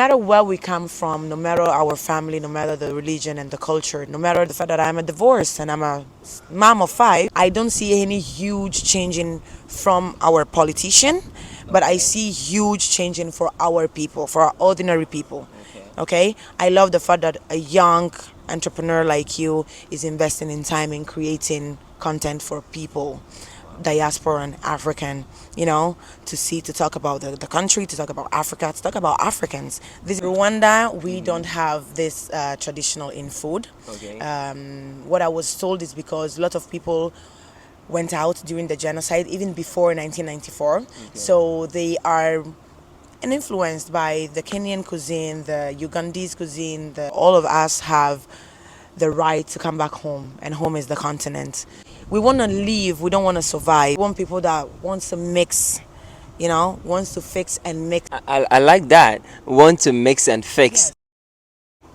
No matter where we come from, no matter our family, no matter the religion and the culture, no matter the fact that I'm a divorced and I'm a mom of five, I don't see any huge changing from our politician, but I see huge changing for our people, for our ordinary people. Okay, I love the fact that a young entrepreneur like you is investing in time in creating content for people, diaspora and African, to talk about the country, to talk about Africa, to talk about Africans. This Rwanda, we don't have this traditional in food. Okay. What I was told is because a lot of people went out during the genocide, even before 1994. So they are influenced by the Kenyan cuisine, the Ugandese cuisine. All of us have the right to come back home, and home is the continent. We want to live, we don't want to survive. We want people that wants to mix, wants to fix and mix. I like that. Want to mix and fix.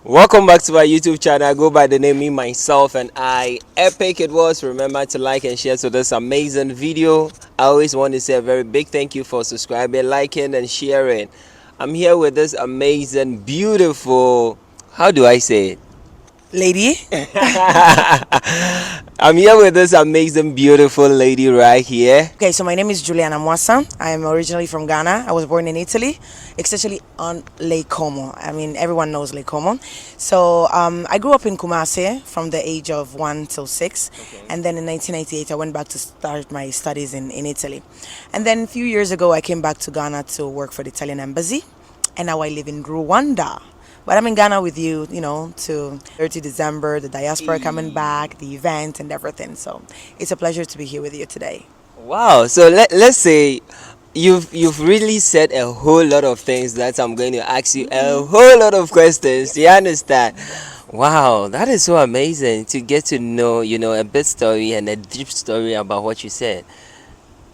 Welcome back to our YouTube channel. I go by the name Me, Myself, and I. Epic it was. Remember to like and share to this amazing video. I always want to say a very big thank you for subscribing, liking, and sharing. I'm here with this amazing, beautiful, how do I say it? Lady. I'm here with this amazing, beautiful lady right here. Okay, so my name is Juliana Mwasa. I am originally from Ghana. I was born in Italy, especially on Lake Como. I mean, everyone knows Lake Como. So I grew up in Kumasi from the age of 1 till 6. And then in 1998, I went back to start my studies in Italy. And then a few years ago, I came back to Ghana to work for the Italian embassy. And now I live in Rwanda. But I'm in Ghana with you, to 30 December, the diaspora coming back, the event and everything. So it's a pleasure to be here with you today. Wow. So let's say you've really said a whole lot of things that I'm going to ask you a whole lot of questions. Do you understand? Wow, that is so amazing to get to know, a bit story and a deep story about what you said.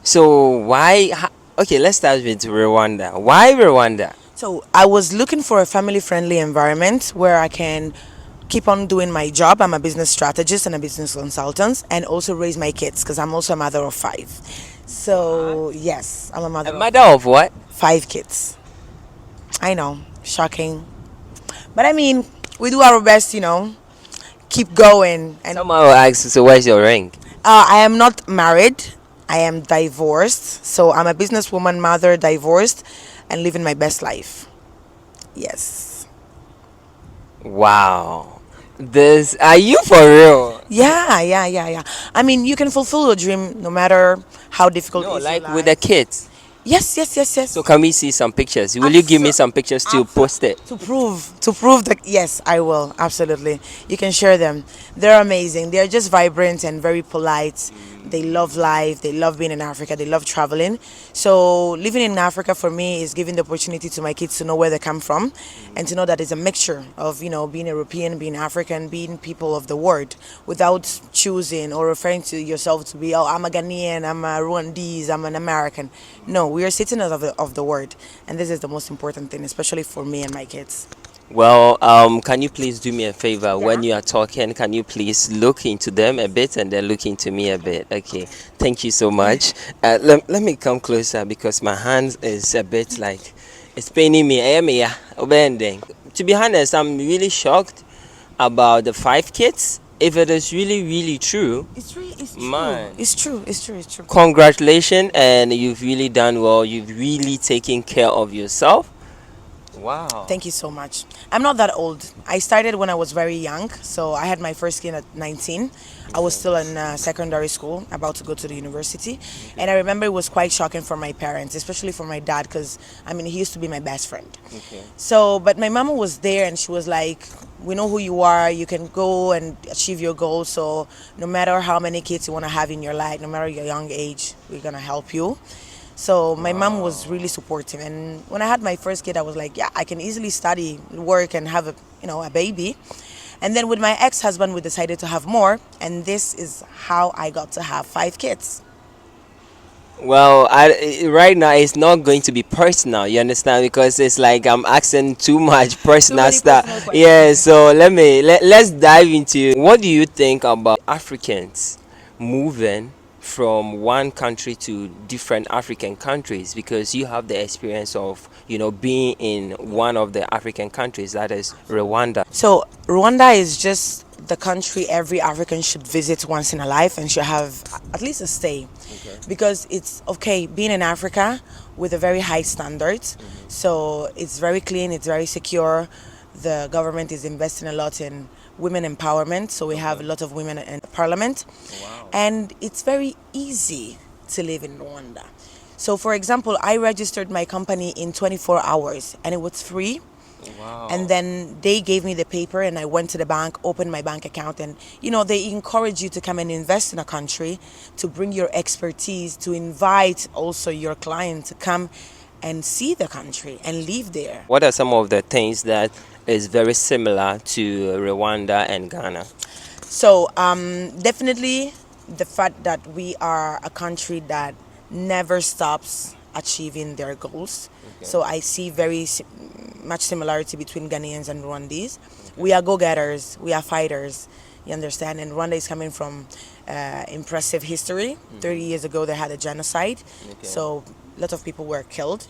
So okay, let's start with Rwanda. Why Rwanda? So I was looking for a family-friendly environment where I can keep on doing my job. I'm a business strategist and a business consultant, and also raise my kids because I'm also a mother of 5. So yes, I'm a mother. A mother of what? 5 kids. I know, shocking, but I mean, we do our best, keep going. And Someone will ask, so where's your ring? I am not married. I am divorced. So I'm a businesswoman, mother, divorced, and living my best life. Yes. Wow. Are you for real? Yeah. I mean, you can fulfill your dream no matter how difficult No, it is. like with the kids. Yes. So can we see some pictures? Will you give me some pictures to post it? To prove that, yes, I will. Absolutely. You can share them. They're amazing. They're just vibrant and very polite. They love life. They love being in Africa. They love traveling. So living in Africa for me is giving the opportunity to my kids to know where they come from and to know that it's a mixture of, being European, being African, being people of the world without choosing or referring to yourself to be, oh, I'm a Ghanaian, I'm a Rwandese, I'm an American. No, we are citizens of the world. And this is the most important thing, especially for me and my kids. Well, can you please do me a favor? When you are talking, can you please look into them a bit and then look into me a bit? Okay, thank you so much. Let me come closer because my hand is a bit like, it's paining me. To be honest, I'm really shocked about the 5 kids. If it is really, really true, It's true. man, It's true. congratulations, and you've really done well. You've really taken care of yourself. Wow. Thank you so much. I'm not that old. I started when I was very young. So I had my first kid at 19. I was still in secondary school, about to go to the university. And I remember it was quite shocking for my parents, especially for my dad, because, he used to be my best friend. Okay. So, but my mama was there and she was like, we know who you are. You can go and achieve your goals. So no matter how many kids you want to have in your life, no matter your young age, we're going to help you. So my mom was really supportive, and when I had my first kid, I was like, yeah, I can easily study, work, and have a baby. And then with my ex-husband, we decided to have more, and this is how I got to have 5 kids. Well, right now it's not going to be personal, you understand, because it's like I'm asking too much personal many stuff. personal questions. Yeah, so let's dive into what do you think about Africans moving from one country to different African countries, because you have the experience of, being in one of the African countries, that is Rwanda. So Rwanda is just the country every African should visit once in a life and should have at least a stay, because it's okay being in Africa with a very high standards. So it's very clean, it's very secure. The government is investing a lot in women empowerment, so we have a lot of women in parliament. Wow. And it's very easy to live in Rwanda. So for example, I registered my company in 24 hours and it was free. Wow. And then they gave me the paper and I went to the bank, opened my bank account, and they encourage you to come and invest in a country, to bring your expertise, to invite also your client to come and see the country and live there. What are some of the things that is very similar to Rwanda and Ghana? So definitely the fact that we are a country that never stops achieving their goals. Okay. So I see very much similarity between Ghanaians and Rwandese. We are go-getters, we are fighters, you understand? And Rwanda is coming from impressive history. 30 years ago they had a genocide. Okay. So a lot of people were killed.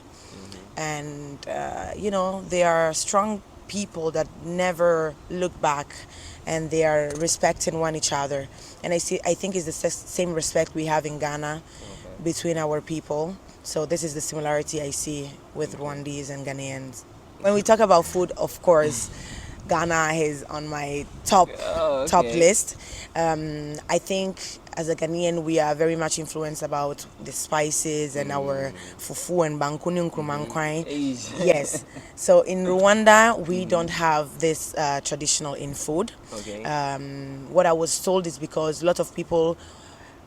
And they are strong people that never look back, and they are respecting one each other. And I think it's the same respect we have in Ghana between our people. So this is the similarity I see with Rwandese and Ghanaians. When we talk about food, of course, Ghana is on my top list. I think as a Ghanaian, we are very much influenced about the spices and our fufu and bankuni nkumankwai. Yes. So in Rwanda, we don't have this traditional in food. Okay. What I was told is because a lot of people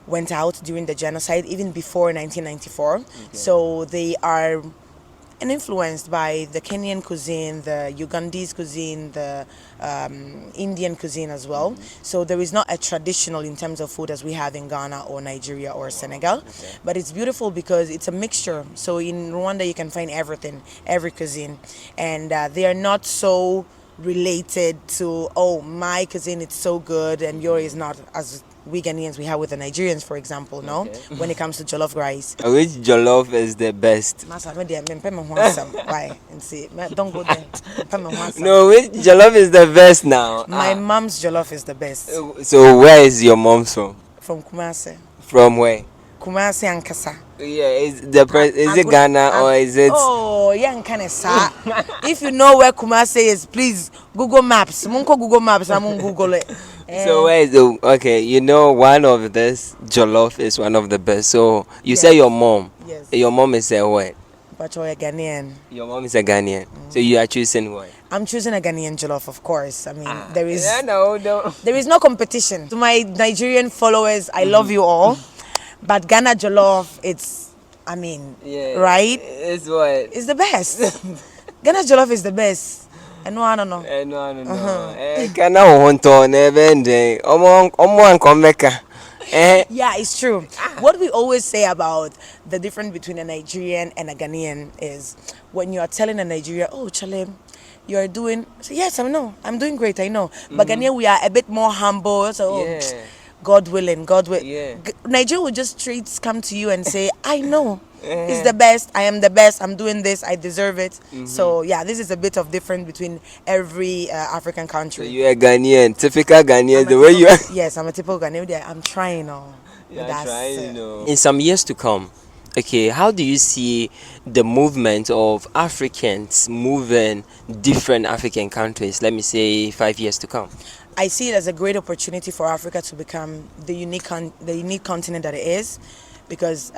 went out during the genocide, even before 1994. Okay. So they are influenced by the Kenyan cuisine, the Ugandese cuisine, the Indian cuisine as well. So there is not a traditional in terms of food as we have in Ghana or Nigeria or Senegal. Okay. But it's beautiful because it's a mixture. So in Rwanda you can find everything, every cuisine. And they are not so related to, my cuisine is so good and yours is not, as we Ghanaians we have with the Nigerians, for example, no? Okay. When it comes to jollof rice. Which jollof is the best? Why? And see, don't go there. No, which jollof is the best now? My mom's jollof is the best. So where is your mom from? From Kumasi. From where? Kumasi and Kasa. Yeah, is it Ghana or is it? Oh, yeah, Kanesa. If you know where Kumasi is, please Google Maps. Munko Google Maps, I'm on Google it. So where is the okay? One of this jollof is one of the best. So you say your mom. Yes. Your mom is a what? But you're a Ghanaian. Your mom is a Ghanaian. So you are choosing what? I'm choosing a Ghanaian jollof, of course. I mean, there is no. There is no competition. To my Nigerian followers, I love you all. But Ghana jollof, right? It's what? It's the best. Ghana jollof is the best. No. Yeah, it's true. What we always say about the difference between a Nigerian and a Ghanaian is when you are telling a Nigerian, oh, Chale, you are doing, so yes, I know, I'm doing great, I know. But Ghanaian, we are a bit more humble. So, God willing, God will. Yeah. Nigeria will just straight come to you and say, I know. It's the best. I am the best. I'm doing this. I deserve it. So yeah, this is a bit of difference between every African country. So you're a Ghanaian, typical Ghanaian, the way you are. Yes, I'm a typical Ghanaian. I'm trying. In some years to come, okay, how do you see the movement of Africans moving different African countries? Let me say 5 years to come. I see it as a great opportunity for Africa to become the unique continent that it is. Because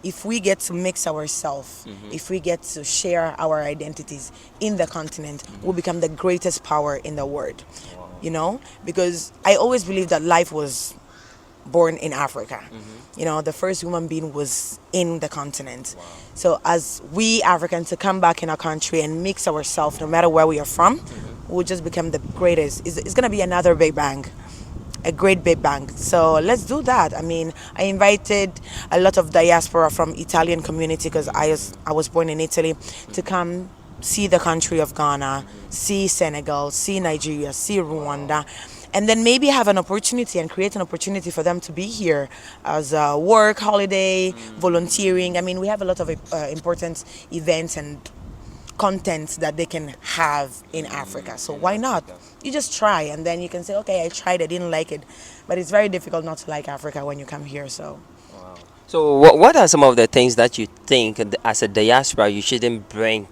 if we get to mix ourselves, if we get to share our identities in the continent, we'll become the greatest power in the world. Wow. Because I always believe that life was born in Africa. The first human being was in the continent. Wow. So as we Africans to come back in our country and mix ourselves, no matter where we are from, we'll just become the greatest. It's going to be another Big Bang. A great big bang. So let's do that. I mean, I invited a lot of diaspora from Italian community because I was born in Italy to come see the country of Ghana, see Senegal, see Nigeria, see Rwanda. and then maybe have an opportunity and create an opportunity for them to be here as a work holiday, volunteering. I mean, we have a lot of important events and content that they can have in Africa. So In why not? Africa. You just try, and then you can say, okay, I tried, I didn't like it. But it's very difficult not to like Africa when you come here. So Wow. So, what are some of the things that you think as a diaspora you shouldn't bring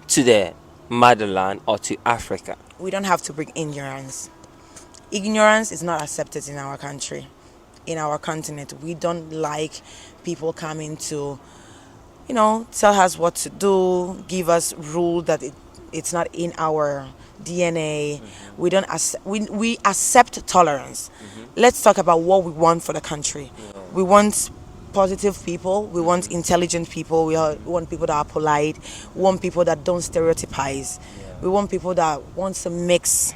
to the motherland or to Africa? we don't have to bring ignorance. Ignorance is not accepted in our country, in our continent. We don't like people coming to, tell us what to do, give us rule that it's not in our DNA. We don't we accept tolerance. Let's talk about what we want for the country. We want positive people. We want intelligent people. We want people that are polite. We want people that don't stereotypize. We want people that wants to mix,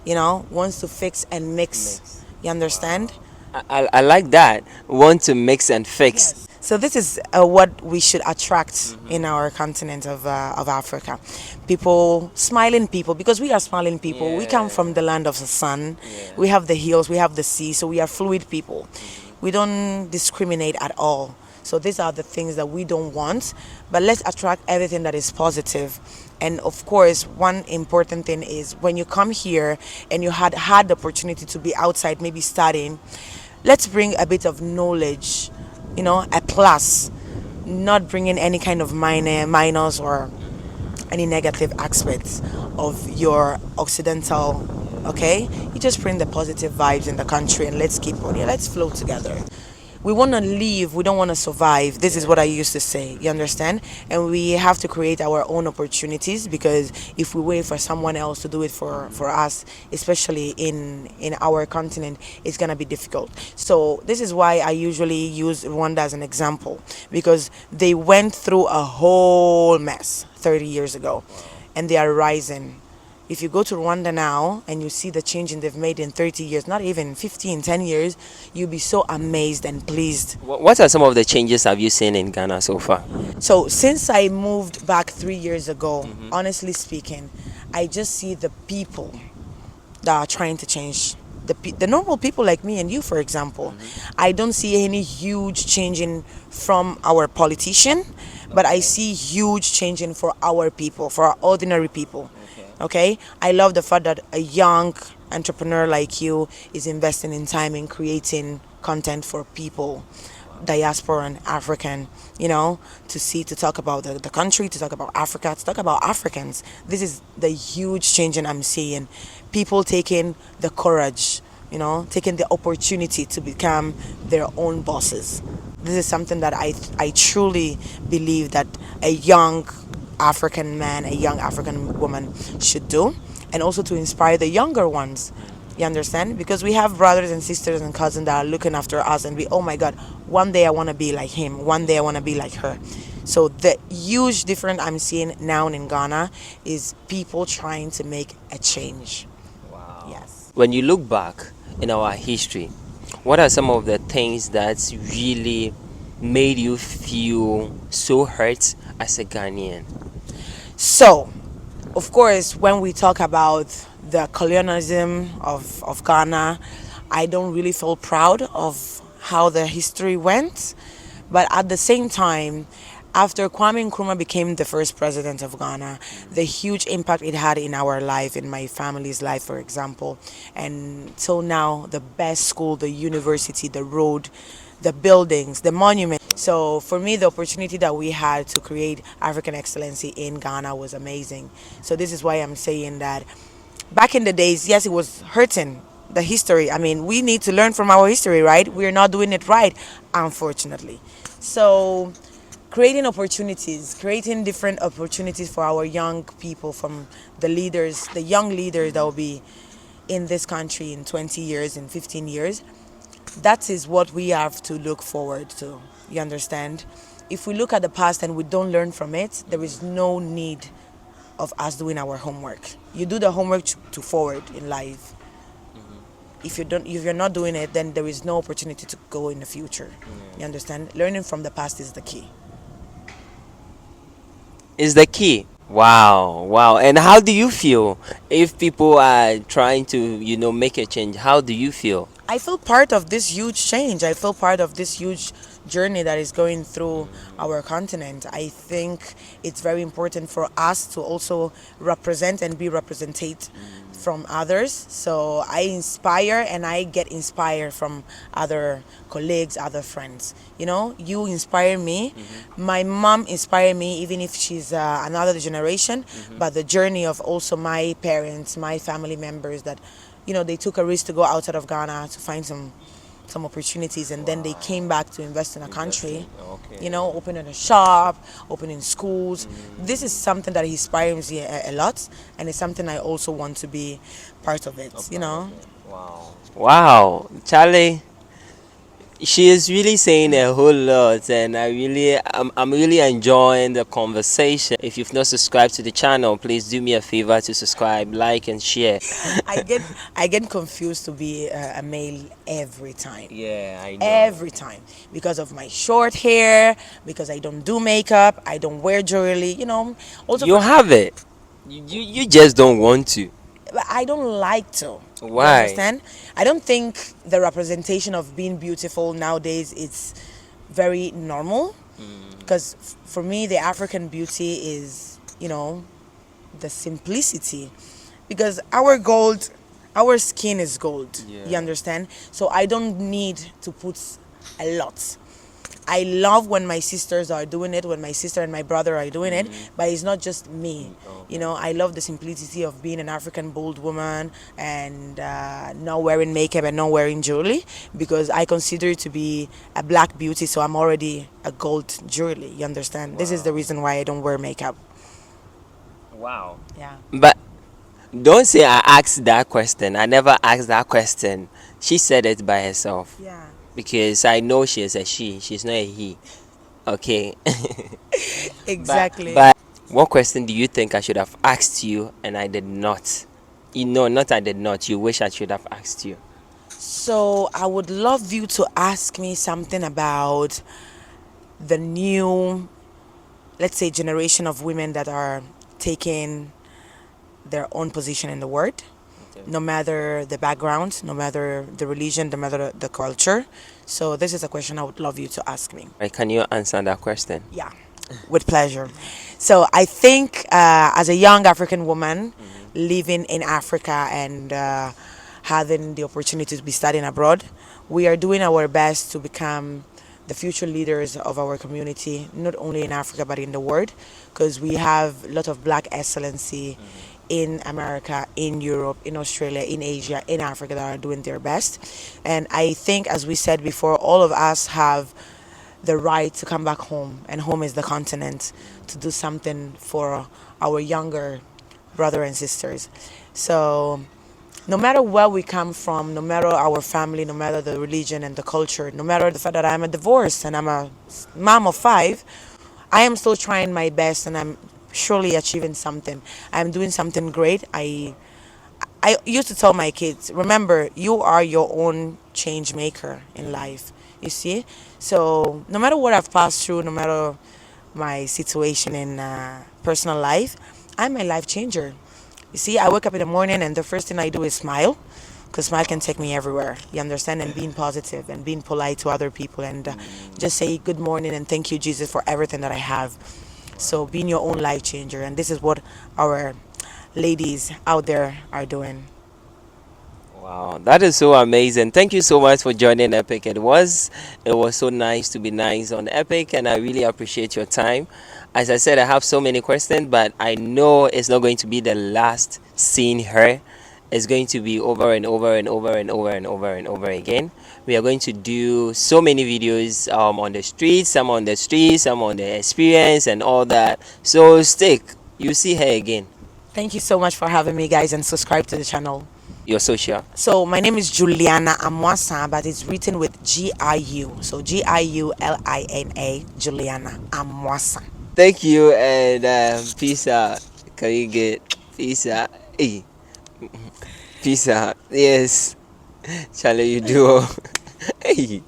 wants to fix and mix. Mix. You understand? I like that. Want to mix and fix. So this is what we should attract in our continent of Africa. People, smiling people, because we are smiling people. We come from the land of the sun. We have the hills, we have the sea, so we are fluid people. We don't discriminate at all. So these are the things that we don't want, but let's attract everything that is positive. And of course, one important thing is when you come here and you had the opportunity to be outside, maybe studying, let's bring a bit of knowledge, a plus, not bringing any kind of minors or any negative aspects of your Occidental, okay? You just bring the positive vibes in the country and let's keep on here. Let's flow together. We want to live, we don't want to survive. This is what I used to say, you understand? And we have to create our own opportunities, because if we wait for someone else to do it for us, especially in our continent, it's going to be difficult. So this is why I usually use Rwanda as an example, because they went through a whole mess 30 years ago and they are rising. If you go to Rwanda now and you see the changing they've made in 30 years, not even 15, 10 years, you'll be so amazed and pleased. What are some of the changes have you seen in Ghana so far? So since I moved back 3 years ago, honestly speaking, I just see the people that are trying to change. The normal people like me and you, for example. I don't see any huge changing from our politician, but I see huge changing for our people, for our ordinary people. Okay, I love the fact that a young entrepreneur like you is investing in time in creating content for people, diaspora and African, to talk about the country, to talk about Africa, to talk about Africans. This is the huge changing I'm seeing. People taking the courage, taking the opportunity to become their own bosses. This is something that I truly believe that a young African man, a young African woman should do, and also to inspire the younger ones. You understand? Because we have brothers and sisters and cousins that are looking after us, and oh my God, one day I want to be like him, one day I want to be like her. So the huge difference I'm seeing now in Ghana is people trying to make a change. Wow. Yes. When you look back in our history, what are some of the things that really made you feel so hurt as a Ghanaian? So, of course, when we talk about the colonialism of Ghana, I don't really feel proud of how the history went. But at the same time, after Kwame Nkrumah became the first president of Ghana, the huge impact it had in our life, in my family's life, for example, and till now, the best school, the university, the road, the buildings, the monument. So for me, the opportunity that we had to create African excellency in Ghana was amazing. So this is why I'm saying that back in the days, yes, it was hurting, the history. I mean, we need to learn from our history, right? We're not doing it right, unfortunately. So creating opportunities, creating different opportunities for our young people, from the leaders, the young leaders that will be in this country in 20 years, in 15 years, that is what we have to look forward to. You understand? If we look at the past and we don't learn from it, there is no need of us doing our homework. You do the homework to forward in life. If you're not doing it, then there is no opportunity to go in the future. You understand? Learning from the past is the key. Is the key. Wow, wow. And how do you feel if people are trying to, make a change? How do you feel? I feel part of this huge change. I feel part of this huge journey that is going through our continent. I think it's very important for us to also represent and be represented from others. So I inspire and I get inspired from other colleagues, other friends. You know, you inspire me. My mom inspired me, even if she's another generation, but the journey of also my parents, my family members that they took a risk to go outside of Ghana to find some opportunities, and then they came back to invest in a country. Okay. Opening a shop, opening schools. This is something that inspires me a lot, and it's something I also want to be part of it. Wow. Wow, Charlie. She is really saying a whole lot, and I'm really enjoying the conversation. If you've not subscribed to the channel, please do me a favor to subscribe, like, and share. I get I get confused to be a male every time. Yeah, I know. Every time, because of my short hair, because I don't do makeup, I don't wear jewelry. Also You have it. You just don't want to. but I don't like to. You Why? understand? I don't think the representation of being beautiful nowadays is very normal. Because for me, the African beauty is, the simplicity. Because our skin is gold. You Yeah. understand? So I don't need to put a lot. I love when my sisters are doing it, when my sister and my brother are doing it, but it's not just me. I love the simplicity of being an African bold woman and not wearing makeup and not wearing jewelry, because I consider it to be a black beauty, so I'm already a gold jewelry. You understand? This is the reason why I don't wear makeup. Wow. Yeah. But don't say I asked that question. I never asked that question. She said it by herself. Yeah. Because I know she is a she. She's not a he. Okay. Exactly. But what question do you think I should have asked you and I did not? Not I did not. You wish I should have asked you. So I would love you to ask me something about the new, let's say, generation of women that are taking their own position in the world, no matter the background, no matter the religion, no matter the culture. So this is a question I would love you to ask me. Right, can you answer that question? Yeah, with pleasure. So I think as a young African woman living in Africa and having the opportunity to be studying abroad, we are doing our best to become the future leaders of our community, not only in Africa but in the world, because we have a lot of black excellency in America, in Europe, in Australia, in Asia, in Africa that are doing their best. And I think, as we said before, all of us have the right to come back home, and home is the continent, to do something for our younger brother and sisters. So no matter where we come from, no matter our family, no matter the religion and the culture, no matter the fact that I'm a divorce and I'm a mom of five, I am still trying my best and I'm surely achieving something. I'm doing something great. I used to tell my kids, remember, you are your own change maker in life. You see? So no matter what I've passed through, no matter my situation in personal life, I'm a life changer. You see, I wake up in the morning and the first thing I do is smile, because smile can take me everywhere. You understand? And being positive and being polite to other people and just say good morning and thank you, Jesus, for everything that I have. So being your own life changer, and this is what our ladies out there are doing. Wow, that is so amazing. Thank you so much for joining Epic. It was so nice to be nice on Epic, and I really appreciate your time. As I said, I have so many questions, but I know it's not going to be the last seeing her. It's going to be over and over and over and over and over and over again. We are going to do so many videos on the streets, some on the experience and all that. So stick, you see her again. Thank you so much for having me, guys, and subscribe to the channel. Your social. So my name is Juliana Amwasa, but it's written with Giu. So Giulina, Juliana Amwasa. Thank you and peace out. Can you get peace out? Hey, peace out. Yes, Charlie, you do. Hey.